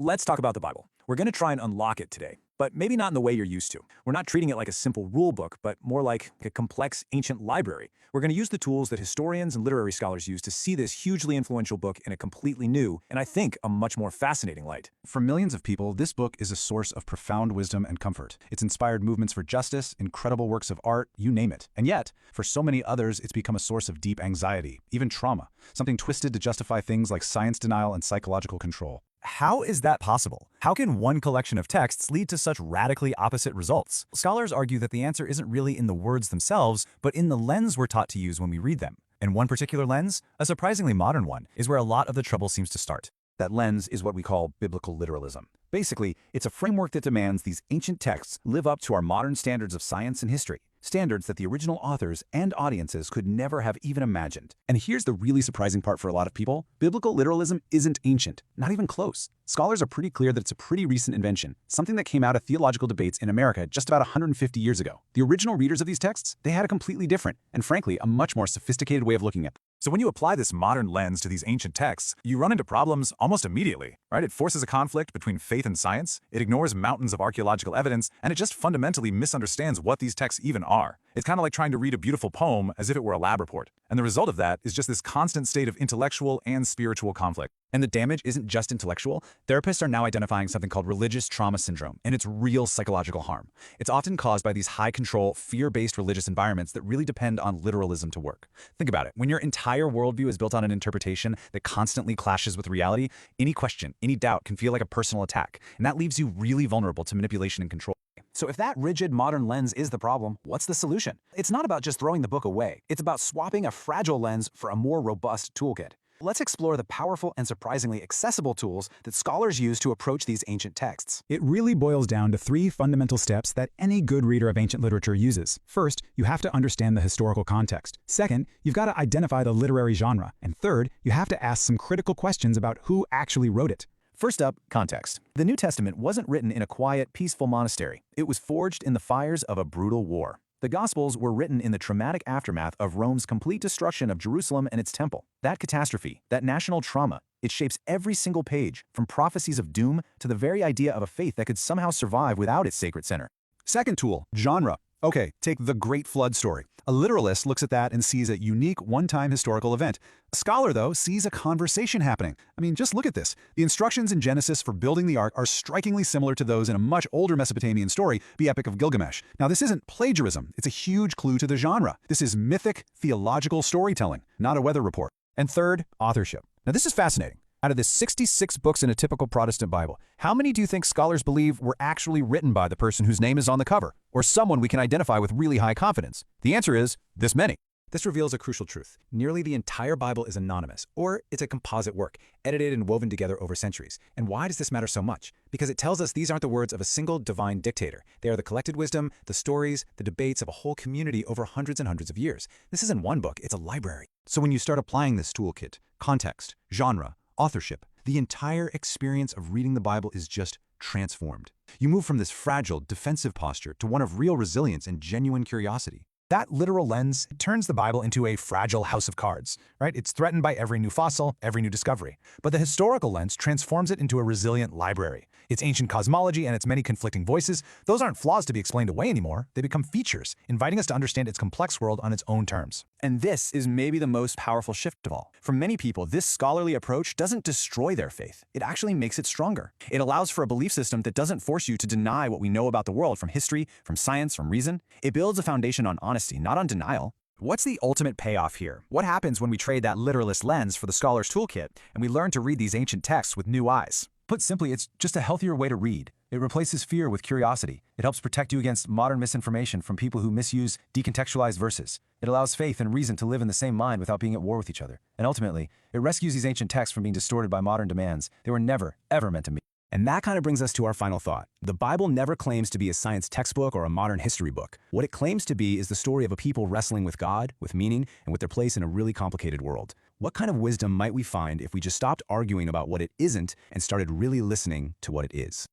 Let's talk about the Bible. We're going to try and unlock it today, but maybe not in the way you're used to. We're not treating it like a simple rule book, but more like a complex ancient library. We're going to use the tools that historians and literary scholars use to see this hugely influential book in a completely new, and I think a much more fascinating light. For millions of people, this book is a source of profound wisdom and comfort. It's inspired movements for justice, incredible works of art, you name it. And yet, for so many others, it's become a source of deep anxiety, even trauma, something twisted to justify things like science denial and psychological control. How is that possible? How can one collection of texts lead to such radically opposite results? Scholars argue that the answer isn't really in the words themselves, but in the lens we're taught to use when we read them. And one particular lens, a surprisingly modern one, is where a lot of the trouble seems to start. That lens is what we call biblical literalism. Basically, it's a framework that demands these ancient texts live up to our modern standards of science and history, standards that the original authors and audiences could never have even imagined. And here's the really surprising part for a lot of people. Biblical literalism isn't ancient, not even close. Scholars are pretty clear that it's a pretty recent invention, something that came out of theological debates in America just about 150 years ago. The original readers of these texts, they had a completely different, and frankly, a much more sophisticated way of looking at them. So when you apply this modern lens to these ancient texts, you run into problems almost immediately, right? It forces a conflict between faith and science, it ignores mountains of archaeological evidence, and it just fundamentally misunderstands what these texts even are. It's kind of like trying to read a beautiful poem as if it were a lab report. And the result of that is just this constant state of intellectual and spiritual conflict. And the damage isn't just intellectual. Therapists are now identifying something called religious trauma syndrome, and it's real psychological harm. It's often caused by these high-control, fear-based religious environments that really depend on literalism to work. Think about it. When your entire worldview is built on an interpretation that constantly clashes with reality, any question, any doubt can feel like a personal attack, and that leaves you really vulnerable to manipulation and control. So if that rigid modern lens is the problem, what's the solution? It's not about just throwing the book away. It's about swapping a fragile lens for a more robust toolkit. Let's explore the powerful and surprisingly accessible tools that scholars use to approach these ancient texts. It really boils down to three fundamental steps that any good reader of ancient literature uses. First, you have to understand the historical context. Second, you've got to identify the literary genre. And third, you have to ask some critical questions about who actually wrote it. First up, context. The New Testament wasn't written in a quiet, peaceful monastery. It was forged in the fires of a brutal war. The Gospels were written in the traumatic aftermath of Rome's complete destruction of Jerusalem and its temple. That catastrophe, that national trauma, it shapes every single page, from prophecies of doom to the very idea of a faith that could somehow survive without its sacred center. Second tool, genre. Okay, take the Great Flood story. A literalist looks at that and sees a unique one-time historical event. A scholar, though, sees a conversation happening. I mean, just look at this. The instructions in Genesis for building the ark are strikingly similar to those in a much older Mesopotamian story, the Epic of Gilgamesh. Now, this isn't plagiarism. It's a huge clue to the genre. This is mythic, theological storytelling, not a weather report. And third, authorship. Now, this is fascinating. Out of the 66 books in a typical Protestant Bible, how many do you think scholars believe were actually written by the person whose name is on the cover, or someone we can identify with really high confidence? The answer is this many. This reveals a crucial truth. Nearly the entire Bible is anonymous, or it's a composite work, edited and woven together over centuries. And why does this matter so much? Because it tells us these aren't the words of a single divine dictator. They are the collected wisdom, the stories, the debates of a whole community over hundreds and hundreds of years. This isn't one book, it's a library. So when you start applying this toolkit, context, genre, authorship, the entire experience of reading the Bible is just transformed. You move from this fragile, defensive posture to one of real resilience and genuine curiosity. That literal lens turns the Bible into a fragile house of cards, right? It's threatened by every new fossil, every new discovery. But the historical lens transforms it into a resilient library. Its ancient cosmology and its many conflicting voices, those aren't flaws to be explained away anymore. They become features, inviting us to understand its complex world on its own terms. And this is maybe the most powerful shift of all. For many people, this scholarly approach doesn't destroy their faith. It actually makes it stronger. It allows for a belief system that doesn't force you to deny what we know about the world from history, from science, from reason. It builds a foundation on honesty, not on denial. What's the ultimate payoff here? What happens when we trade that literalist lens for the scholar's toolkit and we learn to read these ancient texts with new eyes? Put simply, it's just a healthier way to read. It replaces fear with curiosity. It helps protect you against modern misinformation from people who misuse decontextualized verses. It allows faith and reason to live in the same mind without being at war with each other. And ultimately, it rescues these ancient texts from being distorted by modern demands they were never, ever meant to be. And that kind of brings us to our final thought. The Bible never claims to be a science textbook or a modern history book. What it claims to be is the story of a people wrestling with God, with meaning, and with their place in a really complicated world. What kind of wisdom might we find if we just stopped arguing about what it isn't and started really listening to what it is?